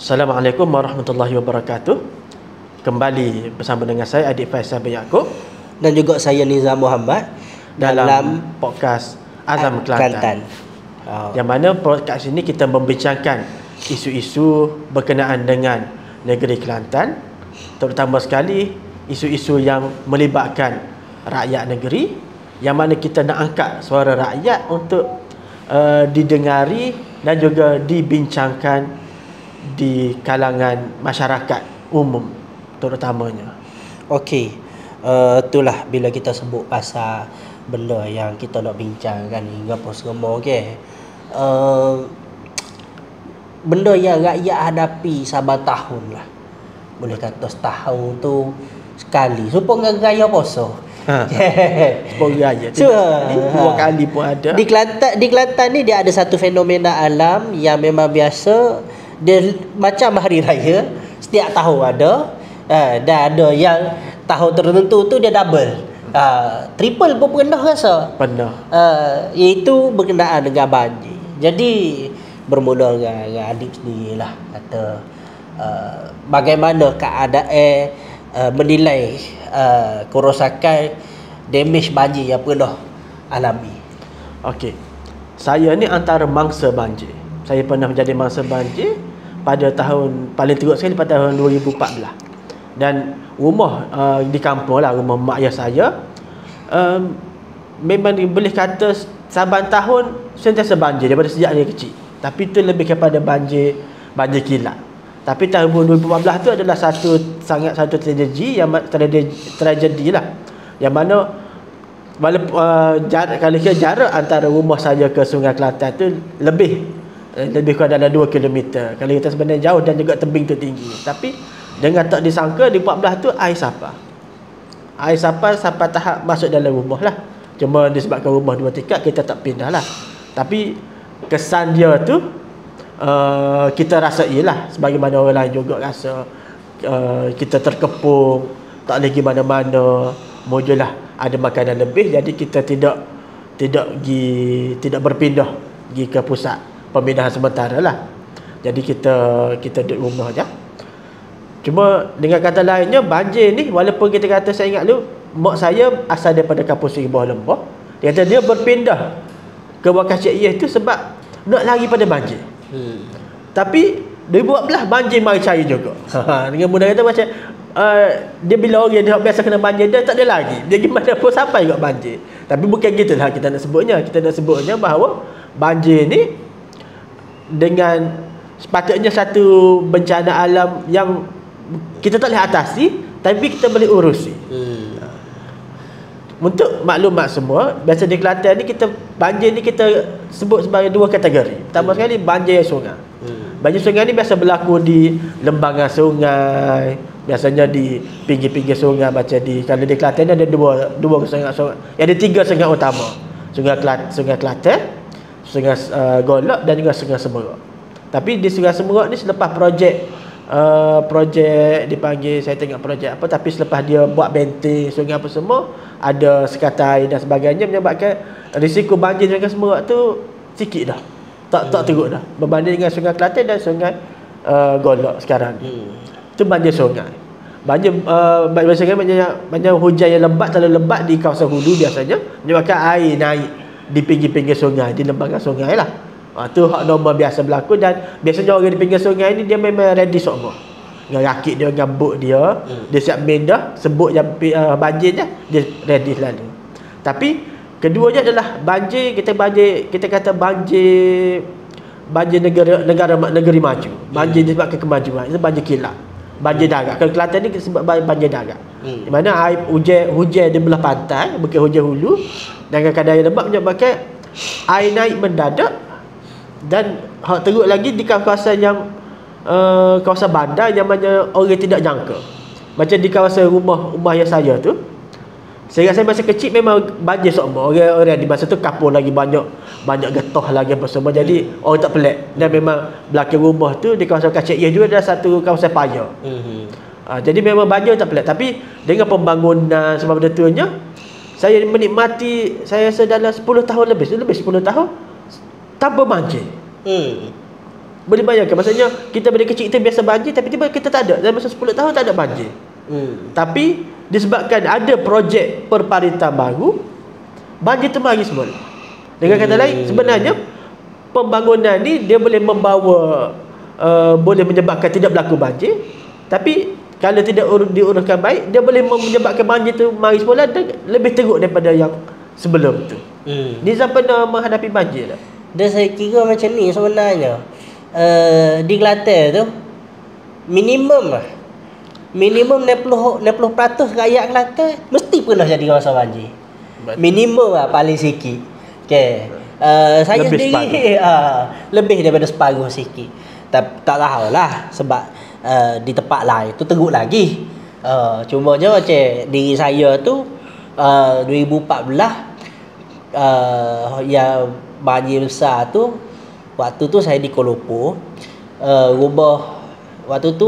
Assalamualaikum warahmatullahi wabarakatuh. Kembali bersama dengan saya Adik Faisal bin Yaakob dan juga saya Nizam Muhammad dalam podcast Azam Kelantan. Yang mana podcast ini kita membincangkan isu-isu berkenaan dengan negeri Kelantan, terutama sekali isu-isu yang melibatkan rakyat negeri, yang mana kita nak angkat suara rakyat untuk didengari dan juga dibincangkan di kalangan masyarakat umum terutamanya. Okey, itulah bila kita sebut pasal benda yang kita nak bincangkan ni gapo semua, okey. Benda yang rakyat hadapi saban tahun lah. Boleh kata setahun tu sekali. Supaya raya puasa. Sepuluh raya. Dua kali pun ada. Di Kelantan ni dia ada satu fenomena alam yang memang biasa. Dia macam hari raya setiap tahun ada. Dan ada yang tahun tertentu tu dia double. Triple pun pernah rasa. Pernah. Iaitu berkenaan dengan banjir. Jadi bermula dengan adik sendirilah kata bagaimana keadaan menilai kerosakan damage banjir yang pernah alami. Okey. Saya ni antara mangsa banjir. Saya pernah menjadi mangsa banjir pada tahun paling teruk sekali pada tahun 2014. Dan rumah di kampung lah, rumah mak ayah saya memang boleh kata saban tahun sentiasa banjir daripada sejak dia kecil. Tapi itu lebih kepada banjir kilat. Tapi tahun 2014 tu adalah satu tragedi lah, yang mana walaupun kalau kira jarak antara rumah saya ke Sungai Kelantan tu lebih kurang dalam 2 km. Kalau kita sebenarnya jauh dan juga tebing tu tinggi. Tapi dengan tak disangka di 14 tu air sampai tahap masuk dalam rumah lah. Cuma disebabkan rumah 2 tingkat kita tak pindah lah. Tapi kesan dia tu kita rasailah sebagaimana orang lain juga rasa. Kita terkepung, tak lagi mana-mana, mujulah ada makanan lebih, jadi kita tidak berpindah pergi ke pusat pemindahan sementara lah. Jadi kita duduk rumah je. Cuma dengan kata lainnya, banjir ni walaupun kita kata, saya ingat dulu mak saya asal daripada kampung Seri Bawah Lembah. Dia kata dia berpindah ke Wakaf Cik Iyeh tu sebab nak lari pada banjir. Tapi 2014 banjir mari cari juga. Dengan mudah kata macam dia bila orang dia biasa kena banjir, dia tak ada lagi. Dia gimana pun sampai juga banjir. Tapi bukan gitulah kita nak sebutnya. Kita nak sebutnya bahawa banjir ni dengan sepatutnya satu bencana alam yang kita tak boleh atasi, tapi kita boleh urusi. Untuk maklumat semua, biasa di Kelantan ni banjir ni kita sebut sebagai 2 kategori. Pertama sekali banjir sungai. Banjir sungai ni biasa berlaku di lembangan sungai, biasanya di pinggir-pinggir sungai. Macam kalau di Kelantan ni ada dua sungai. Ada 3 sungai utama. Sungai Kelantan, Sungai Golok dan juga Sungai Semerak. Tapi di Sungai Semerak ni selepas projek dipanggil, saya tengok projek apa, tapi selepas dia buat benteng sungai apa semua, ada sekatan air dan sebagainya, menyebabkan risiko banjir Sungai Semerak tu sikit dah. Tak teruk dah berbanding dengan Sungai Kelantan dan Sungai Golok sekarang. Itu banjir sungai. Banjir hujan yang lebat, terlalu lebat di kawasan hulu biasanya menyebabkan air naik di pinggir-pinggir sungai, di lembangan sungai lah. Itu hak normal biasa berlaku. Dan biasanya orang di pinggir sungai ni dia memang ready semua, dengan rakit dia, dengan boat dia. Dia siap main dah, sebut yang banjir je, dia ready selalu. Tapi keduanya adalah banjir kata banjir negeri maju. Banjir disebabkan kemajuan, itu banjir kilat, banjir darat. Kalau Kelantan ni kita sebut banjir darat. Di mana air hujan di belah pantai, bukan hujan hulu, dengan kadar yang lebat menyebabkan air naik mendadak. Dan hak teruk lagi di kawasan yang kawasan bandar yang mana orang tidak jangka. Macam di kawasan rumah yang saya tu, saya rasa masa kecil memang banjir semua. Orang di masa tu kapur lagi banyak getah lagi apa semua. Jadi orang tak pelik. Dan memang belakang rumah tu di kawasan Kacik Iyeh juga ada satu kawasan paya. Jadi memang banjir tak pelik. Tapi dengan pembangunan sebab benda tunya, saya menikmati, saya rasa dalam 10 tahun lebih 10 tahun tanpa banjir. Boleh bayangkan, maksudnya kita dari kecil kita biasa banjir, tapi tiba kita tak ada. Dalam masa 10 tahun tak ada banjir. Tapi disebabkan ada projek perparitan baru, banjir tu mari semula. Dengan kata lain, sebenarnya pembangunan ni dia boleh membawa boleh menyebabkan tidak berlaku banjir, tapi kalau tidak diuruskan baik, dia boleh menyebabkan banjir tu mari semula dan lebih teruk daripada yang sebelum tu. Nizam pernah menghadapi banjir tak? Dan saya kira macam ni sebenarnya. Di Kelantan tu minimum 60% rakyat Kelantan mesti pernah jadi kawasan banjir. Minimum lah, paling sikit. Okey. Saya Lebih sendiri lebih daripada separuh sikit. Tak tahulah sebab di tempat lain tu teruk lagi. Cumanya macam diri saya tu 2014 yang banjir besar tu, waktu tu saya di Kuala Lumpur. Waktu tu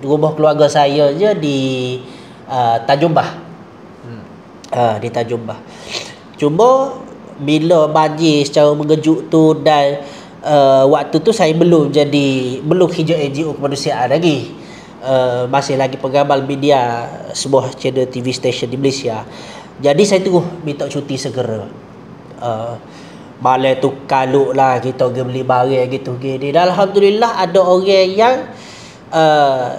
rumah keluarga saya je di Tanjung Bah. Di Tanjung Bah. Cuma bila banjir secara mengejut tu dan waktu tu saya belum kerja NGO kemanusiaan lagi. Masih lagi pengamal media sebuah channel TV station di Malaysia. Jadi saya terus minta cuti segera. Malam tu kaluk lah kita pergi beli barang gitu gini. Dan alhamdulillah ada orang yang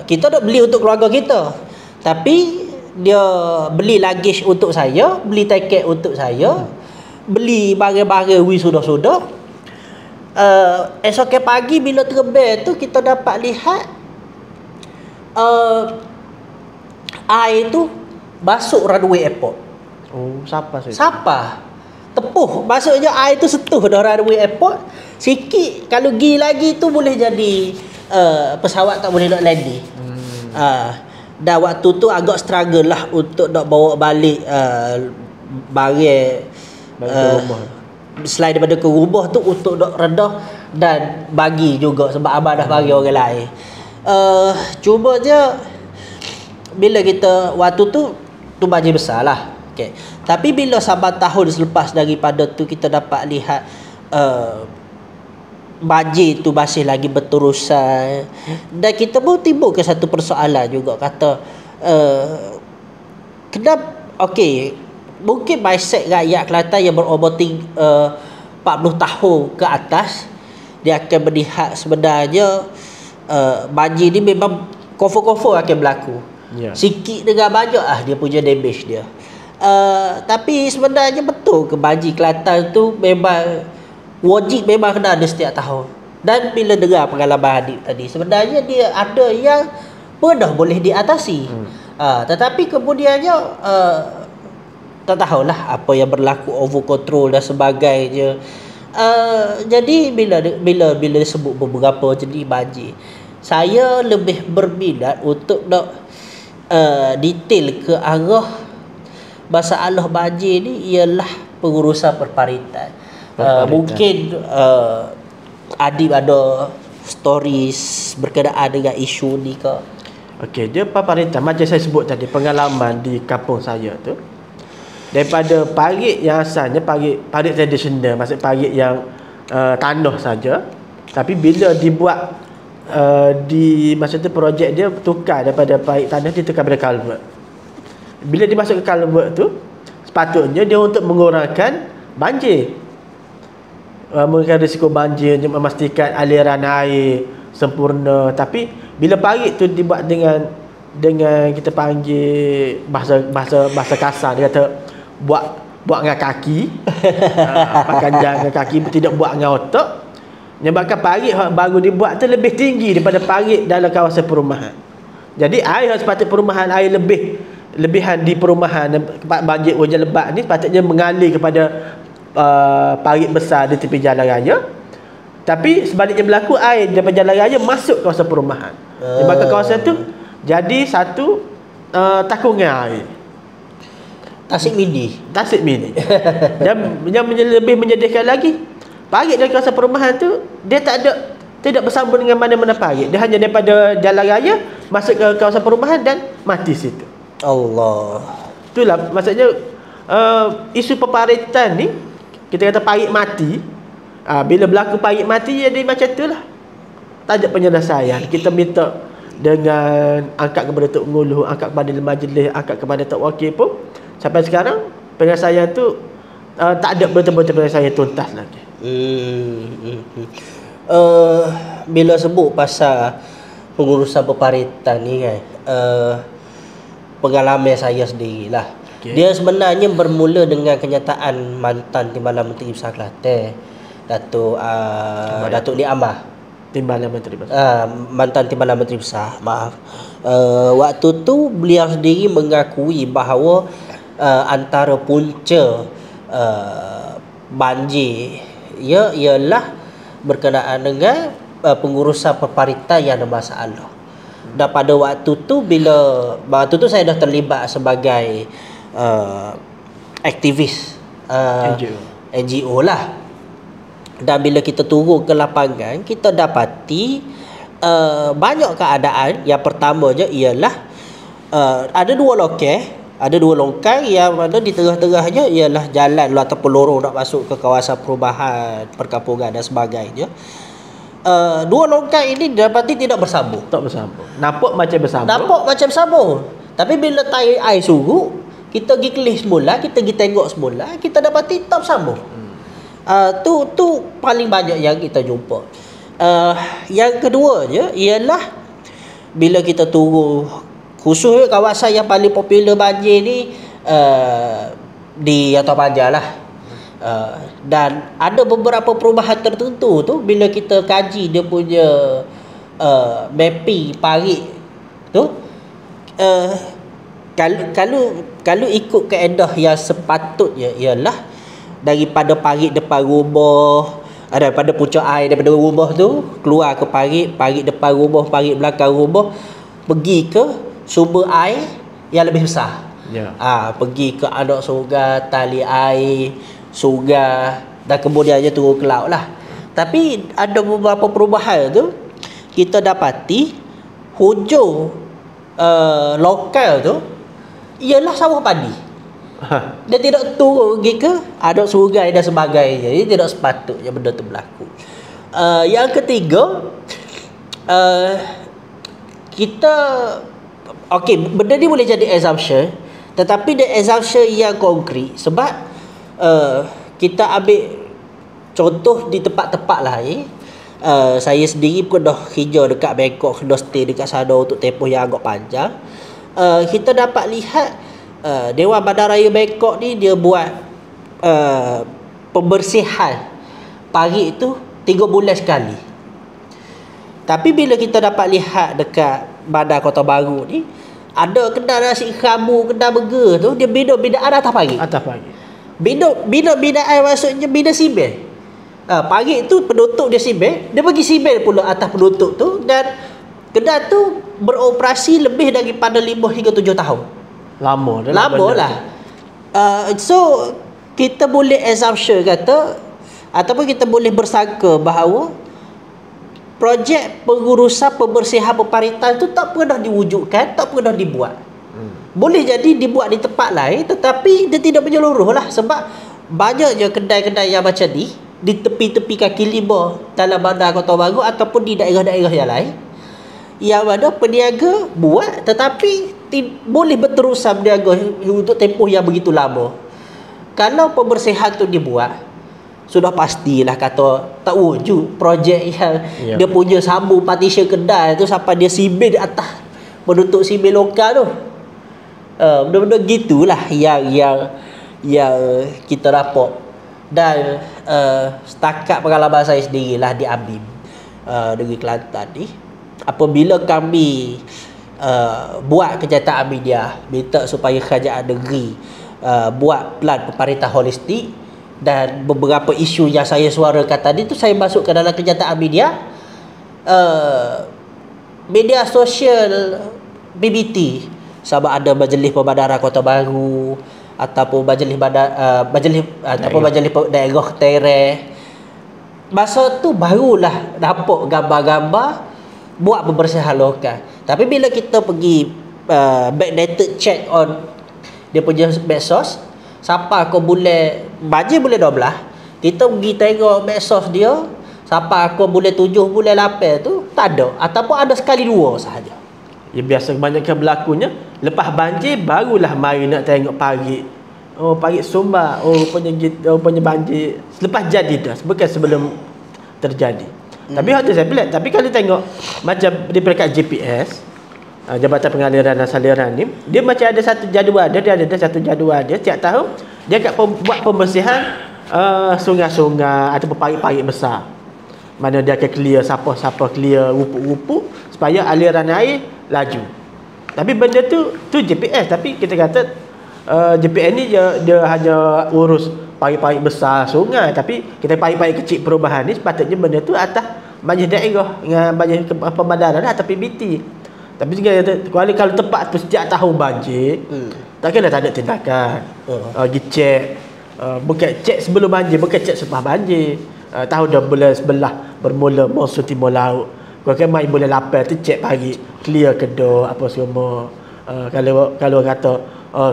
kita nak beli untuk keluarga kita, tapi dia beli luggage untuk saya, beli tiket untuk saya, beli barang-barang sudah. Esok pagi bila terbang tu kita dapat lihat air tu masuk runway airport. Oh, siapa? Tepuh, maksudnya air tu sentuh dah runway airport. Sikit kalau pergi lagi tu boleh jadi pesawat tak boleh nak landing. Dan waktu tu agak struggle lah untuk nak bawa balik barang rumah. Selain daripada ke rumah tu untuk nak redah dan bagi juga sebab abang dah bagi orang lain. Cuma je bila kita waktu tu banjir besar lah. Okay. Tapi bila sabar tahun selepas daripada tu kita dapat lihat banjir tu masih lagi berterusan, dan kita pun timbul ke satu persoalan juga, kata kenapa mungkin mindset rakyat Kelantan yang berumur 40 tahun ke atas, dia akan melihat sebenarnya banjir ni memang confirm akan berlaku. Sikit dengan banyak dia punya damage dia. Tapi sebenarnya betul ke banjir Kelantan tu memang wajib, memang kena ada setiap tahun. Dan bila dengar pengalaman Adib tadi, sebenarnya dia ada yang pernah boleh diatasi. Tetapi kemudiannya tak tahulah apa yang berlaku, over control dan sebagainya. Jadi bila disebut beberapa jenis banjir, saya lebih berminat untuk nak detail ke arah masalah banjir ni ialah pengurusan perparitan. Mungkin Adib ada stories berkenaan dengan isu ni ke? Okey, dia perparitan macam saya sebut tadi, pengalaman di kampung saya tu, daripada parit yang asalnya parit tradisional, maksud parit yang tanah saja, tapi bila dibuat di masa tu projek dia tukar daripada parit tanah, dia tukar pada culvert. Bila dimasuk ke culvert tu, sepatutnya dia untuk mengurangkan banjir, mengurangkan risiko banjir, memastikan aliran air sempurna. Tapi bila parit tu dibuat dengan kita panggil bahasa kasar, dia kata buat dengan kaki, pakai dengan kaki, tidak buat dengan otak, menyebabkan parit yang baru dibuat tu lebih tinggi daripada parit dalam kawasan perumahan. Jadi air sepatutnya perumahan, air lebihan di perumahan banjir hujan lebat ni sepatutnya mengalir kepada parit besar di tepi jalan raya, tapi sebaliknya berlaku, air daripada jalan raya masuk kawasan perumahan. Menyebabkan kawasan tu jadi satu takungan air. Tasik mini. Yang lebih menyedihkan lagi, parit dari kawasan perumahan tu dia tidak bersambung dengan mana-mana parit. Dia hanya daripada jalan raya masuk ke kawasan perumahan dan mati situ. Allah. Itulah maksudnya isu perparitan ni, kita kata parit mati. Bila berlaku parit mati jadi macam itulah. tajuk penyelesaian kita minta dengan angkat kepada Tok Nguluh, angkat kepada majlis, angkat kepada Tok Wakil pun sampai sekarang penyelesaian tu tak ada betul-betul penyelesaian tuntas lagi. Bila sebut pasal pengurusan peparitan ni kan, pengalaman saya sendirilah. Dia sebenarnya bermula dengan kenyataan mantan Timbalan Menteri Besar Kelantan, Datuk Nik Amar. Timbalan Menteri Besar. Mantan Timbalan Menteri Besar, maaf. Waktu tu beliau sendiri mengakui bahawa antara punca banjir ialah berkenaan dengan pengurusan peparitan yang ada masalah. Dan pada waktu tu saya dah terlibat sebagai aktivis NGO lah. Dan bila kita turun ke lapangan, kita dapati banyak keadaan. Yang pertamanya ialah ada dua longkang yang mana di tengah-tengahnya ialah jalan ataupun lorong nak masuk ke kawasan perumahan, perkampungan dan sebagainya. Dua longkang ini dapati tidak bersambung. Tak bersambung. Nampak macam bersambung. Tapi bila air surut, kita pergi kelis semula, kita pergi tengok semula, kita dapati tak bersambung. Tu paling banyak yang kita jumpa. Yang keduanya ialah bila kita turun, khususnya kawasan yang paling popular banjir ni di Atas Panjang lah. Dan ada beberapa perubahan tertentu tu bila kita kaji dia punya mapping parit tu, kalau ikut kaedah yang sepatutnya ialah daripada parit depan rumah, daripada puncak air daripada rumah tu keluar ke parit depan rumah, parit belakang rumah, pergi ke sumber air yang lebih besar. Pergi ke anak sungai, tali air, sungai, dan kemudiannya turun ke laut lah. Tapi ada beberapa perubahan tu kita dapati hujung lokal tu ialah sawah padi. Dia tidak turun pergi ke anak sungai dan sebagainya. Ini tidak sepatutnya benda tu berlaku. Yang ketiga, kita benda ni boleh jadi assumption, tetapi dia assumption yang konkret. Sebab kita ambil contoh di tempat-tempat lain. Saya sendiri pun dah hijau dekat Bangkok, kena stay dekat sana untuk tempoh yang agak panjang. Kita dapat lihat Dewan Bandaraya Bangkok ni dia buat pembersihan parit tu 3 bulan sekali. Tapi bila kita dapat lihat dekat Bandar Kota Baru ni, ada kedai nasi kerabu, kedai burger tu dia bina-binaan atas parit. Bina-binaan maksudnya bina simen. Parit tu penutup dia simen, dia bagi simen pula atas penutup tu, dan kedai tu beroperasi lebih daripada 5 hingga 7 tahun. Lama lah. So kita boleh assumption kata, ataupun kita boleh bersangka bahawa projek pengurusan pembersihan peparitan tu tak pernah diwujudkan, tak pernah dibuat. Boleh jadi dibuat di tempat lain, tetapi dia tidak menyeluruh lah. Sebab banyaknya kedai-kedai yang macam ni di tepi-tepi kaki lima dalam Bandar Kota Baru ataupun di daerah-daerah yang lain, yang mana peniaga buat tetapi boleh berterusan berniaga untuk tempoh yang begitu lama. Kalau pembersihan tu dibuat, sudah pastilah kata tak wujud projek yang dia punya sambung partition kedai tu sampai dia simen di atas menutup simen lokal tu. Benda-benda gitulah yang kita rapor. Dan setakat pengalaman saya sendirilah di ABIM Negeri Kelantan ni, apabila kami buat kenyataan media minta supaya kerajaan negeri buat plan peparitan holistik, dan beberapa isu yang saya suarakan tadi tu saya masuk ke dalam kenyataan media, media sosial BBT, sama ada Majlis Pembandaran Kota Baru ataupun majlis daerah Tereh, masa tu barulah nampak gambar-gambar buat pembersihan lokal. Tapi bila kita pergi backdated check on dia punya medsos, sampai ke bulan banjir bulan 12, kita pergi tengok medsos dia, Sampai aku bulan 7, bulan 8 tu tak ada. Ataupun ada sekali dua sahaja. Ya biasa kebanyakan berlakunya lepas banjir barulah mari nak tengok parit. Oh parit sumbar. Oh rupanya banjir selepas jadi dah, bukan sebelum terjadi. Tapi hal tu saya pelik. Tapi kalau tengok macam di peringkat GPS, Jabatan Pengaliran dan Saliran ni, dia macam ada satu jadual dia ada satu jadual dia setiap tahun dia akan buat pembersihan sungai-sungai ataupun parit-parit besar. Mana dia akan clear siapa-siapa, clear rumput-rumput supaya aliran air laju. Tapi benda tu GPS, tapi kita kata GPS ni dia hanya urus parit-parit besar sungai, tapi kita parit-parit kecil perubahan ni sepatutnya benda tu atas majlis daerah dengan majlis pembandaran atau PBT. Tapi kalau tempat tu setiap tahun banjir, takkanlah tak ada tindakan. Pergi cek, bukan cek sebelum banjir, bukan cek selepas banjir. Tahu dah bulan sebelah bermula monsun timur laut. Kau kan main bulan 8 tu cek pagi clear kedua apa semua. Kalau kata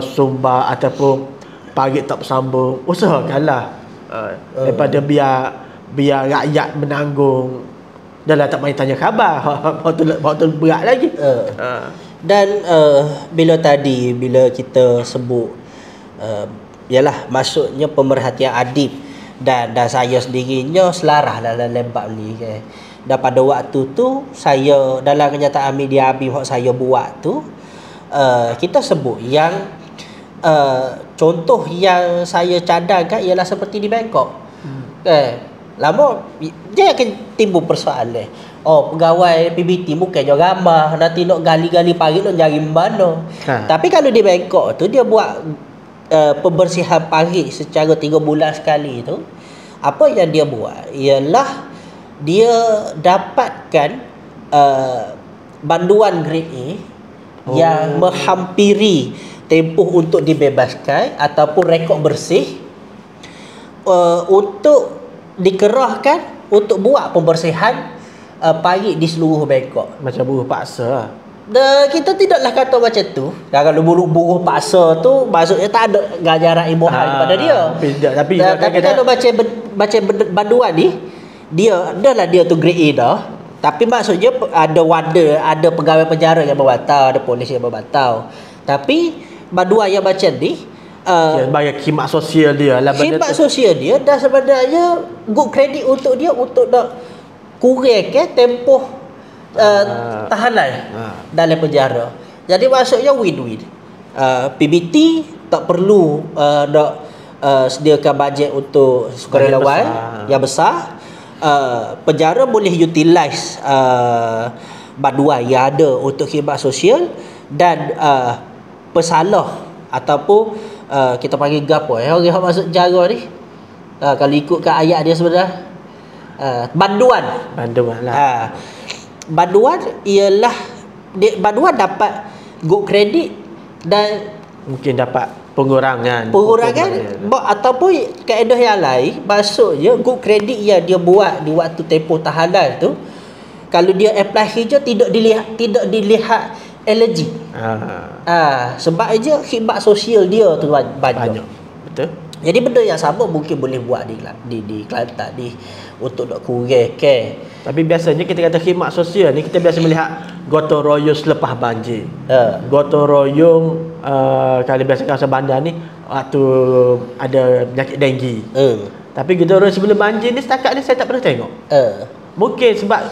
sumbar ataupun parit tak bersambung, usahakanlah daripada biar rakyat menanggung. Dah lah tak main tanya khabar. Waktu berat lagi. Dan bila kita sebut yalah maksudnya pemerhatian adib dan saya sendirinya selarah dalam bab ni kan. Dan pada waktu tu saya dalam kenyataan media Habib yang saya buat tu kita sebut yang contoh yang saya cadangkan ialah seperti di Bangkok. Lama dia akan timbul persoalan. Oh, pegawai PBT bukannya ramah, nanti nak gali-gali parit nak cari mana. Tapi kalau di Bangkok tu dia buat pembersihan parit secara 3 bulan sekali tu, apa yang dia buat ialah dia dapatkan banduan grade A yang menghampiri tempoh untuk dibebaskan ataupun rekod bersih untuk dikerahkan untuk buat pembersihan parit di seluruh Bangkok. Macam buruh paksa lah. Kita tidaklah kata macam tu. Kalau buruh paksa tu maksudnya tak ada ganjaran ibuhan kepada dia. Tapi kalau baca banduan ni dia tu grade A dah. Tapi maksudnya ada pegawai penjara yang berbatau, ada polis yang berbatau. Tapi banduan yang macam ni sebagai khidmat sosial dia lah. Khidmat sosial dia dah sebenarnya good credit untuk dia untuk nak kurangkan tempoh tahanan dalam penjara. Jadi maksudnya win-win. PBT tak perlu nak sediakan bajet untuk sukarelawan yang besar. Penjara boleh utilize banduan yang ada untuk khidmat sosial dan pesalah ataupun kita panggil gapo orang yang masuk penjara ni kalau ikutkan ayat dia sebenarnya banduan lah. Banduan ialah banduan dapat good credit dan mungkin dapat pengurangan ataupun kaedah yang lain. Maksudnya good credit yang dia buat di waktu tempoh tahanan tu, kalau dia apply hijau tidak dilihat elegi. Sebab aja khidmat sosial dia tu banyak. Betul. Jadi benda yang sama mungkin boleh buat di Kelantan ni untuk nak kurangkan. Tapi biasanya kita kata khidmat sosial ni kita biasa melihat gotong royong selepas banjir. Gotong royong kalau biasa kawasan bandar ni waktu ada penyakit denggi. Tapi gotong royong sebelum banjir ni setakat ni saya tak pernah tengok. Mungkin sebab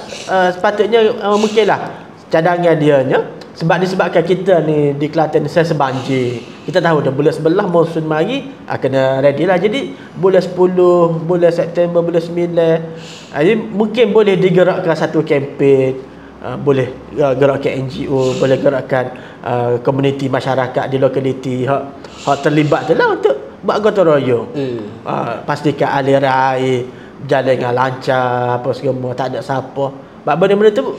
sepatutnya mungkinlah cadangan dianya sebab disebabkan kita ni di Kelantan ni saya sebanjir. Kita tahu dah bulan sebelah monsun mari kena ready lah. Jadi bulan 10, bulan September, bulan 9 jadi mungkin boleh digerakkan satu kempen, boleh gerakkan NGO, boleh gerakkan komuniti masyarakat di lokaliti hak terlibat tu lah untuk buat gotong royong. Pastikan aliran air berjalan dengan lancar apa semua, tak ada siapa. Sebab benda-benda tu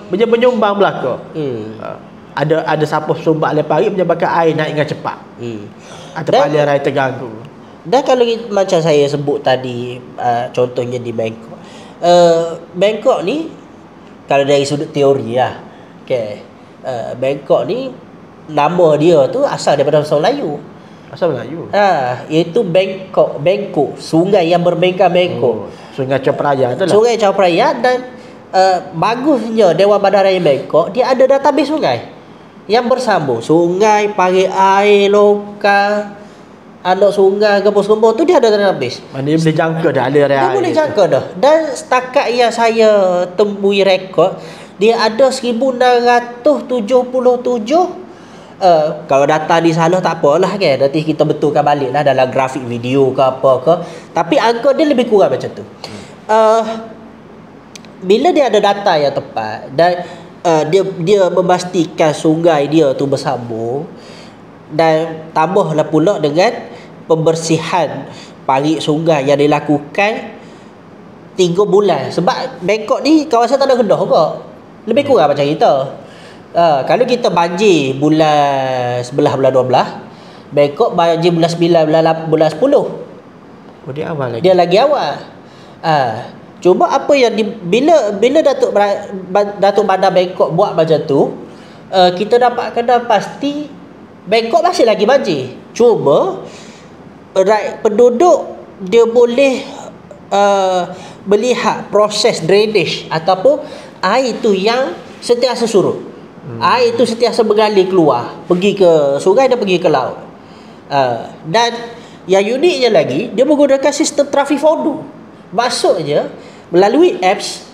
menyumbang belaka. Ada siapa sumbat oleh parit menyebabkan air naik dengan cepat. Atau aliran air terganggu. Dan kalau macam saya sebut tadi contohnya di Bangkok. Bangkok ni kalau dari sudut teori lah. Bangkok ni nama dia tu asal daripada bahasa Melayu. Asal Melayu. Iaitu Bengkok, sungai yang berbengkok-bengkok. Sungai Copraya tu lah. Sungai Copraya. Dan bagusnya Dewan Bandaraya Bengkok, dia ada database sungai yang bersambung. Sungai, parit air lokal, anak sungai, gembos-gembos tu dia ada database. Mana dia boleh jangka dah aliran air. Dia boleh jangka dah. Dan setakat yang saya temui rekod, dia ada 1677. Kalau data ni salah tak apalah kan, nanti kita betulkan balik lah dalam grafik video ke apa ke. Tapi angka dia lebih kurang macam tu. Bila dia ada data yang tepat dan dia memastikan sungai dia tu bersambung, dan tambahlah pula dengan pembersihan parit sungai yang dilakukan 3 bulan. Sebab Bangkok ni kawasan tanah rendah juga, lebih kurang macam kita. Kalau kita banjir bulan 11, bulan 12, Bangkok banjir bulan 9, bulan 10. Oh, dia awal lagi. Dia lagi awal. Cuma apa yang bila Datuk Bandar Bangkok buat macam tu, kita dapat kena pasti Bangkok masih lagi banjir. Cuma penduduk dia boleh melihat proses drainage ataupun air tu yang sentiasa surut. Air itu sentiasa mengalir keluar, pergi ke sungai dan pergi ke laut. Dan yang uniknya lagi, dia menggunakan sistem traffic fondu. Maksudnya melalui apps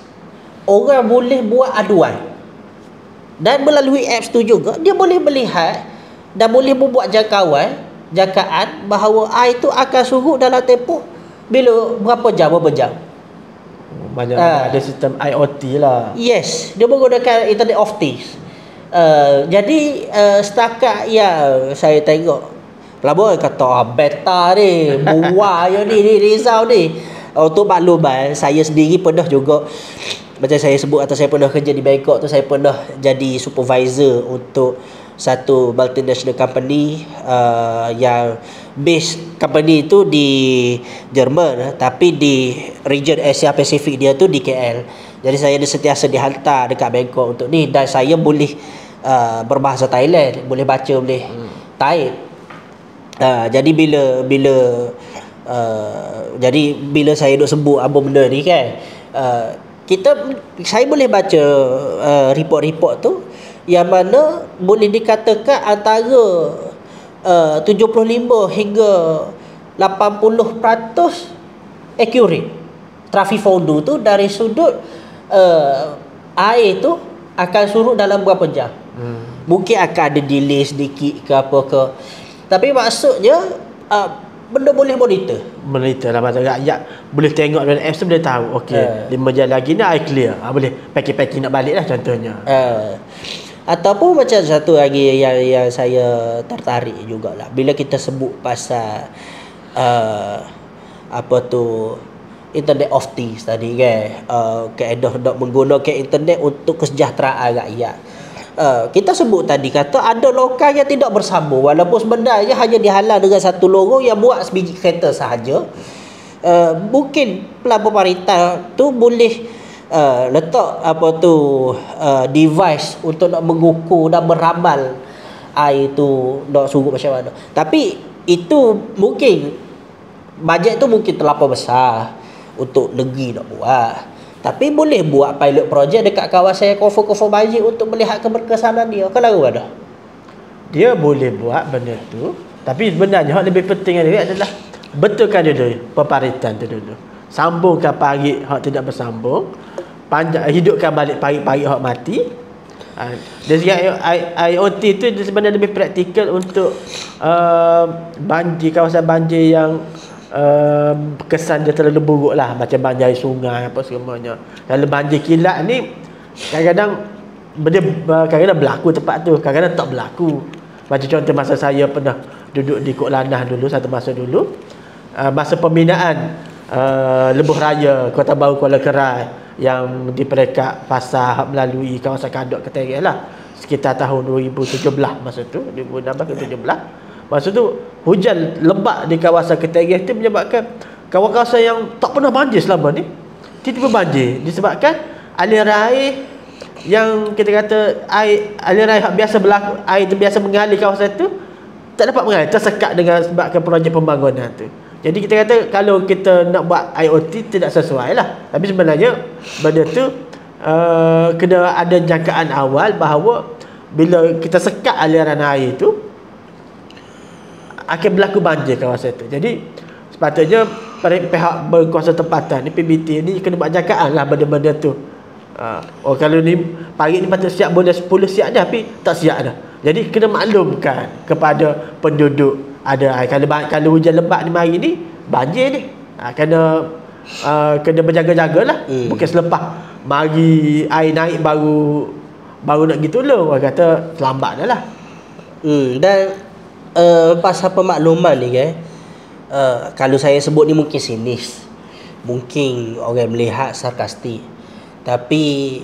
orang boleh buat aduan, dan melalui apps tu juga dia boleh melihat dan boleh membuat jangkaan bahawa air itu akan surut dalam tempoh berapa jam. Banyak ada sistem IoT lah. Yes, dia menggunakan Internet of Things. Jadi setakat yang saya tengok, lama kata beta ni, buah je ni Rizal ni. Untuk makluman, saya sendiri pernah juga, macam saya sebut atau saya pernah kerja di Bangkok tu, saya pernah jadi supervisor untuk satu multinational company yang base company itu di Jerman, tapi di region Asia Pasifik dia tu di KL. Jadi saya sentiasa dihantar dekat Bangkok untuk ni, dan saya boleh berbahasa Thailand, boleh baca, boleh type. Jadi bila saya duk sebut apa benda ni kan, saya boleh baca report-report tu yang mana boleh dikatakan antara 75 hingga 80% accurate traffic fondu tu dari sudut air tu akan surut dalam berapa jam. Mungkin akan ada delay sedikit ke apa ke, tapi maksudnya benda boleh monitor lah, macam rakyat boleh tengok dalam apps tu, boleh tahu okey 5 jam lagi ni air clear, boleh packing nak balik lah contohnya. Ataupun macam satu lagi yang saya tertarik jugalah bila kita sebut pasal apa tu Internet of Things tadi kan, keedah nak menggunakan internet untuk kesejahteraan rakyat. Kita sebut tadi kata ada lokal yang tidak bersambung, walaupun sebenarnya hanya dihalang dengan satu lorong yang buat sebiji kereta sahaja. Mungkin pemerintah tu boleh letak apa tu device untuk nak mengukur dan meramal air tu nak surut macam mana. Tapi itu mungkin bajet tu mungkin terlampau besar untuk negeri nak buat. Tapi boleh buat pilot project dekat kawasan yang confirm banjir untuk melihat keberkesanan dia. Kalau ada, dia boleh buat benda tu. Tapi sebenarnya yang lebih penting adalah betulkan dulu peparitan tu dulu. Sambungkan parit hak tidak bersambung, hidupkan balik parit-parit hak mati. Dari segi IoT tu sebenarnya lebih praktikal untuk banjir, kawasan banjir yang kesan dia terlalu buruk lah, macam banjir sungai apa semuanya. Kalau banjir kilat ni kadang-kadang berlaku tempat tu, kadang-kadang tak berlaku. Macam contoh masa saya pernah duduk di Kok Lanah dulu, satu masa dulu, masa pembinaan Lebuh Raya Kota Baru Kuala Kerai yang di perekat pasar melalui kawasan Kadok Ketereh lah, sekitar tahun 2017 masa tu, 2016 ke 2017. Masa tu hujan lebat di kawasan Ketereh tu menyebabkan kawasan yang tak pernah banjir selama ni tiba-tiba banjir, disebabkan aliran air yang kita kata aliran air biasa berlaku, air biasa mengalir kawasan tu tak dapat mengalir, tersekat dengan sebabkan projek pembangunan tu. Jadi kita kata kalau kita nak buat IoT tidak sesuai lah. Tapi sebenarnya benda tu kena ada jangkaan awal bahawa bila kita sekat aliran air tu akan berlaku banjir kawasan tu. Jadi sepatutnya pihak berkuasa tempatan ni, PBT ni kena buat jangkaan lah benda-benda tu. Oh kalau ni pagi ni patut siap boleh 10 siap dah, tapi tak siap dah. Jadi kena maklumkan kepada penduduk ada air. Kalau hujan lebat ni mari ni banjir ni, kena berjaga-jagalah. Bukan selepas mari air naik baru nak gitu tolong, orang kata terlambat dah lah. Dan pasal pemakluman ni kan, kalau saya sebut ni mungkin sinis, mungkin orang melihat sarkastik, tapi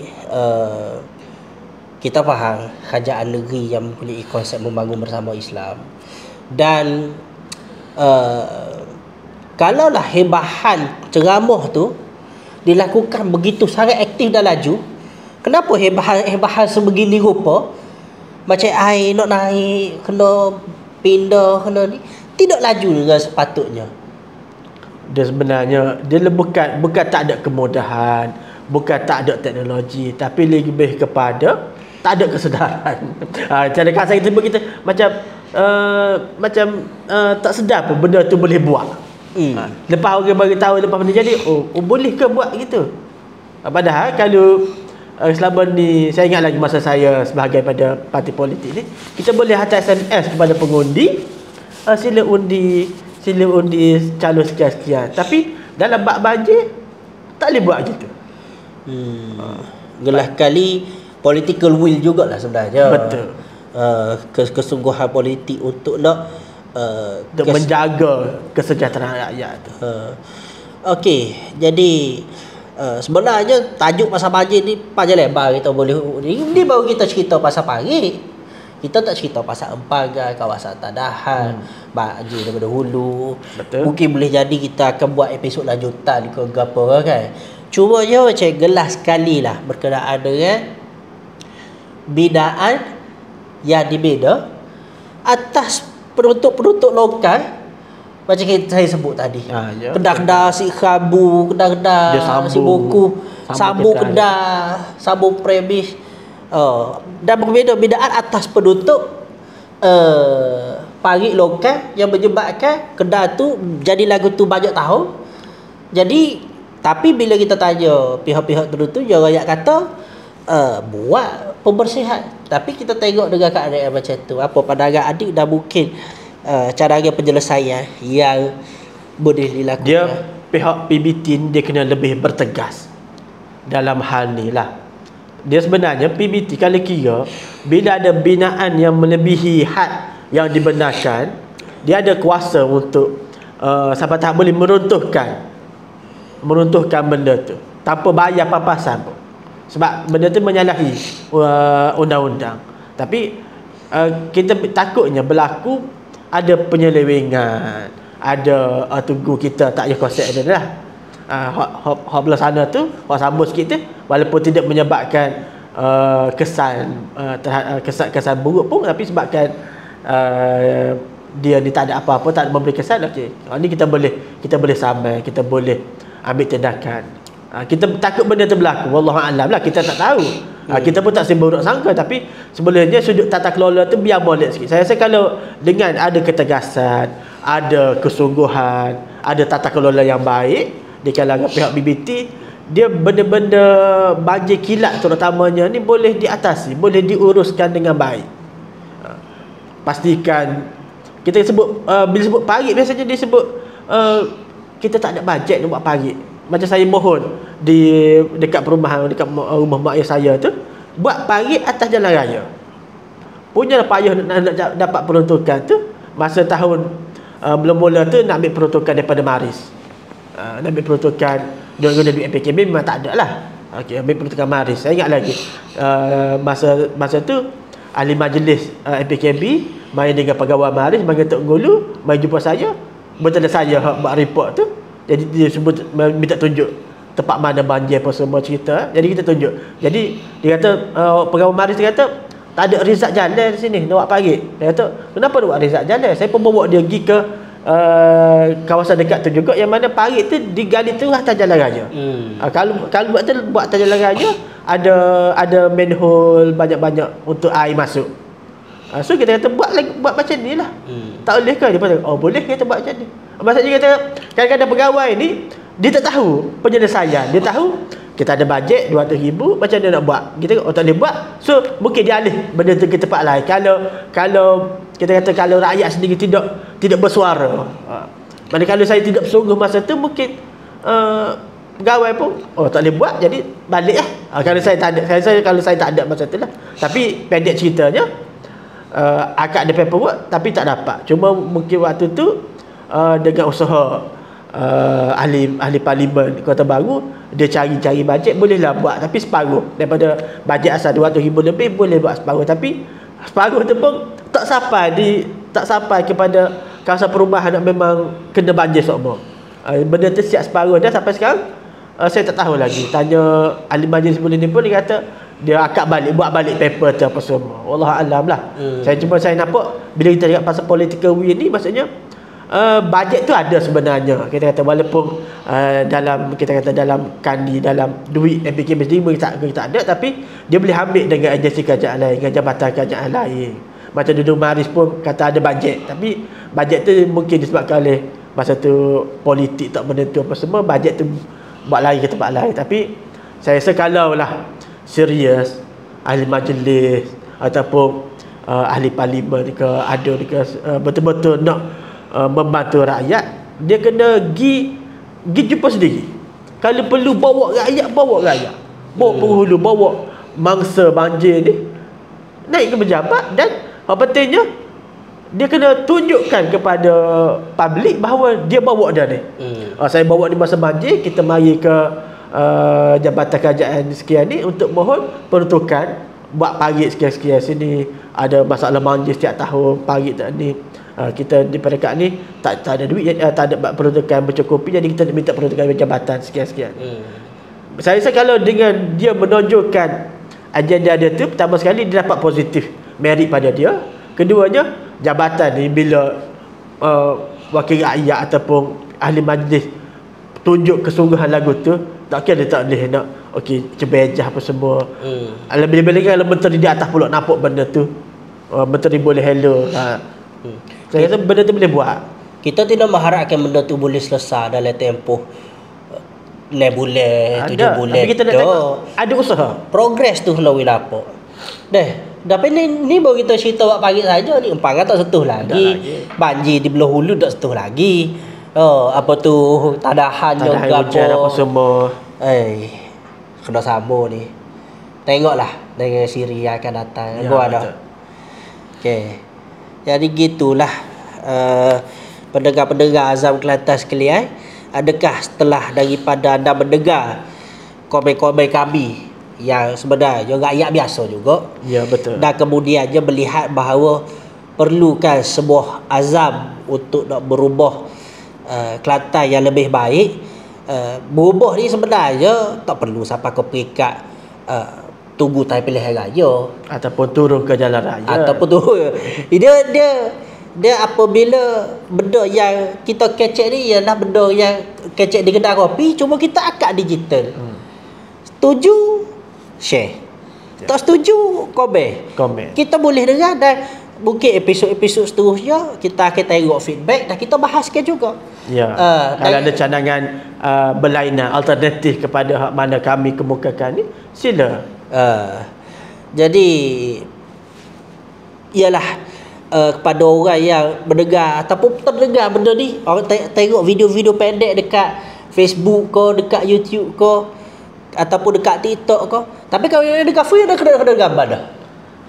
kita faham kerajaan negeri yang mempunyai konsep membangun bersama Islam. Dan kalaulah hebahan ceramah tu dilakukan begitu sangat aktif dan laju, kenapa hebahan sebegini rupa, macam air nak naik, kena pindah, kena ni, tidak laju dengan sepatutnya? Dia sebenarnya dia bukan tak ada kemudahan, bukan tak ada teknologi, tapi lebih kepada tak ada kesedaran. Cara kasar kita sebut, kita macam tak sedar pun benda tu boleh buat. Lepas orang bagi tahu, lepas benda jadi, oh boleh ke buat gitu. Padahal kalau selama ni, saya ingat lagi masa saya sebahagian pada parti politik ni, kita boleh hantar SMS kepada pengundi, sila undi calon sekian-sekian. Tapi dalam bab banjir tak boleh buat gitu. Gelah kali political will jugalah sebenarnya. Betul. Kesungguhan politik untuk nak menjaga kesejahteraan rakyat tu. Okey, jadi sebenarnya tajuk pasal banjir ni panjang lebar, kita boleh ni baru kita cerita pasal parit. Kita tak cerita pasal Empagai, kawasan Tadahan, banjir daripada hulu. Betul. Mungkin boleh jadi kita akan buat episod lanjutan ke apa kan. Cuma je macam gelas sekali lah berkenaan dengan bidaan yang dibeda atas produk-produk lokal. Macam saya sebut tadi, ya. kedai-kedai si khabu, kedai-kedai si buku, sambu kedai, sambu premis, dan berbeza-bedaan atas produk parit lokal yang menyebabkan kedai tu jadi lagu tu banyak tahun. Jadi tapi bila kita tanya pihak-pihak tertentu, dia rakyat kata buat pembersihan. Tapi kita tengok dengan keadaan macam tu, apa pandangan adik dan mungkin cara penyelesaian yang boleh dilakukan? Dia pihak PBT dia kena lebih bertegas dalam hal ni lah. Dia sebenarnya PBT kalau kira bila ada binaan yang melebihi had yang dibenarkan, dia ada kuasa untuk sampai tahap boleh meruntuhkan benda tu tanpa bayar papasan pun. Sebab benda tu menyalahi undang-undang. Tapi kita takutnya berlaku ada penyelewengan, ada tunggu kita tak payah konsep dia lah. Hak belah sana tu, hak sambung sikit tu, walaupun tidak menyebabkan kesan buruk pun, tapi sebabkan dia ni tak ada apa-apa, tak ada memberi kesan, okey. Ni kita boleh samai, kita boleh ambil tindakan. Kita takut benda tu berlaku, wallahu a'lam lah, kita tak tahu. Kita pun tak seburuk sangka, tapi sebenarnya sudut tata kelola tu biar molek sikit. Saya rasa kalau dengan ada ketegasan, ada kesungguhan, ada tata kelola yang baik di kalangan pihak BBT, dia benda-benda banjir kilat terutamanya ni boleh diatasi, boleh diuruskan dengan baik. Pastikan kita sebut bila sebut parit, biasanya dia sebut kita tak ada bajet nak buat parit. Macam saya mohon dekat perumahan, dekat rumah mak ayah saya tu, buat parit atas jalan raya. Punyalah payah nak dapat peruntukan tu. Masa tahun belum mula tu nak ambil peruntukan daripada Maris. Nak ambil peruntukan guna duit PKB memang tak ada lah. Okey, ambil peruntukan Maris. Saya ingat lagi masa tu ahli majlis PKB main dengan pegawai Maris, bagi Tok Gulu, mai jumpa saya. Betul saya buat report tu. Jadi dia sebut minta tunjuk tempat mana banjir apa semua cerita. Jadi kita tunjuk. Jadi dia kata pegawai Maris dia kata tak ada Rizak jalan di sini, nak buat parit. Dia kata, kenapa nak buat Rizak jalan? Saya pun bawa dia pergi ke kawasan dekat tu juga, yang mana parit tu digali tu atas jalan raya. Kalau buat atas jalan raya, ada manhole banyak-banyak untuk air masuk. So kita kata buat macam ni lah. Tak boleh ke? Dia kata, oh boleh kita buat macam ni. Maksudnya kata kadang-kadang pegawai ni dia tak tahu penyelesaian. Dia tahu kita ada bajet 200,000, macam mana nak buat. Kita tak boleh buat. So mungkin dia alih benda tu ke tempat lain. Kalau kita kata kalau rakyat sendiri tidak bersuara. Mana kalau saya tidak bersungguh masa tu, mungkin pegawai pun tak boleh buat, jadi balik lah. Kalau saya tak ada, kalau saya tak ada masa tu lah. Tapi pendek ceritanya, akak ada paperwork tapi tak dapat. Cuma mungkin waktu tu dengan usaha ahli parlimen Kota Baru, dia cari bajet, bolehlah buat, tapi separuh daripada bajet asal 200,000 lebih, boleh buat separuh, tapi separuh tu pun tak sampai kepada kawasan perumahan yang memang kena banjir semua. Benda tu siap separuh dah, sampai sekarang saya tak tahu lagi. Tanya ahli majlis sebelum ni pun, dia kata dia akak buat balik paper tu apa semua. Wallahualam lah. Saya nampak bila kita cakap pasal political will ni, maksudnya bajet tu ada sebenarnya. Kita kata walaupun dalam kandi, dalam duit MPK sendiri kita ada, tapi dia boleh ambil dengan agensi kerajaan lain, dengan jabatan kerajaan lain. Macam Dudung Maris pun kata ada bajet, tapi bajet tu mungkin disebabkan oleh masa tu politik tak menentu apa semua, bajet tu buat lari ke tempat lain. Tapi saya rasa kalau lah serius ahli majlis ataupun ahli parlimen ke betul-betul nak membantu rakyat, dia kena pergi jumpa sendiri. Kalau perlu bawa rakyat, bawa penghulu, bawa mangsa banjir ni naik ke pejabat, dan apa pentingnya dia kena tunjukkan kepada publik bahawa dia bawa dah ni. Saya bawa di masa banjir, kita mari ke jabatan kerajaan sekian ni untuk mohon peruntukan buat parit sekian-sekian sini, ada masalah banjir setiap tahun, parit tak ni. Kita di peringkat ni tak ada duit, tak ada peruntukan bercukupi, jadi kita minta peruntukan jabatan sekian-sekian. Saya rasa kalau dengan dia menonjolkan agenda dia tu, pertama sekali dia dapat positif merit pada dia. Keduanya, jabatan ni bila wakil rakyat ataupun ahli majlis tunjuk kesungguhan lagu tu, takkan dia tak boleh nak cebejah apa semua. Lebih-lebih kalau menteri di atas pula nampak benda tu, menteri boleh hello. Saya rasa benda tu boleh buat. Kita tidak mengharapkan benda tu boleh selesai dalam tempoh 6 bulan, 7 bulan. Tapi kita nak tengok ada usaha. Progress tu nak nampak. Tapi ni baru kita cerita buat parit saja ni. Empangan tak sentuh lagi. Banjir di Belah Hulu tak sentuh lagi. Apa tu tadahan juga apa semua. Kena sambung ni. Tengoklah dengan siri yang akan datang. Gua ada. Okey. Jadi gitulah pendengar-pendengar Azam Kelantan sekalian. Adakah setelah daripada anda mendengar komen-komen kami yang sebenarnya rakyat biasa juga, ya betul, dan kemudiannya melihat bahawa perlukan sebuah azam untuk nak berubah Kelantan yang lebih baik. Berubah ni sebenarnya tak perlu sampai ke peringkat tunggu time pilihan raya ataupun turun ke jalan raya, ataupun turun. Dia apabila benda yang kita kecek ni ialah benda yang kecek di kedai kopi, cuma kita akak digital. Setuju share, tak setuju komen. Kita boleh dengar, dan mungkin episod-episod seterusnya kita akan tengok feedback dan kita bahaskan juga. Ya. Kalau ada cadangan berlainan alternatif kepada hak mana kami kemukakan ni, sila. Jadi ialah kepada orang yang mendengar ataupun terdengar benda ni, orang tengok video-video pendek dekat Facebook ke, dekat YouTube ke, ataupun dekat TikTok ke. Tapi kalau yang dekat free, dah kena gambar dah.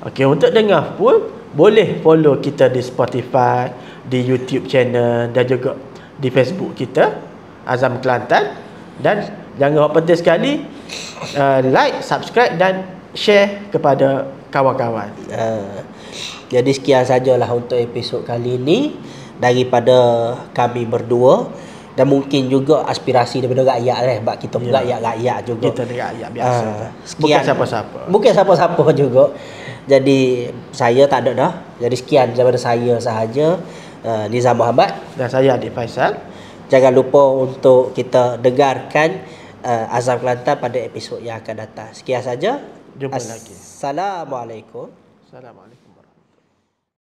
Okey, untuk dengar pun boleh follow kita di Spotify, di YouTube channel, dan juga di Facebook kita Azam Kelantan. Dan jangan lupa penting sekali like, subscribe dan share kepada kawan-kawan. Jadi sekian sajalah untuk episod kali ini daripada kami berdua, dan mungkin juga aspirasi daripada rakyat sebab kita rakyat juga. Kita ni rakyat biasa. Bukan siapa-siapa juga. Jadi saya tak ada dah. Jadi sekian daripada saya sahaja, Nizam Muhammad. Dan saya Adik Faisal. Jangan lupa untuk kita dengarkan Azam Kelantan pada episod yang akan datang. Sekian saja. Jumpa lagi. Assalamualaikum. Assalamualaikum.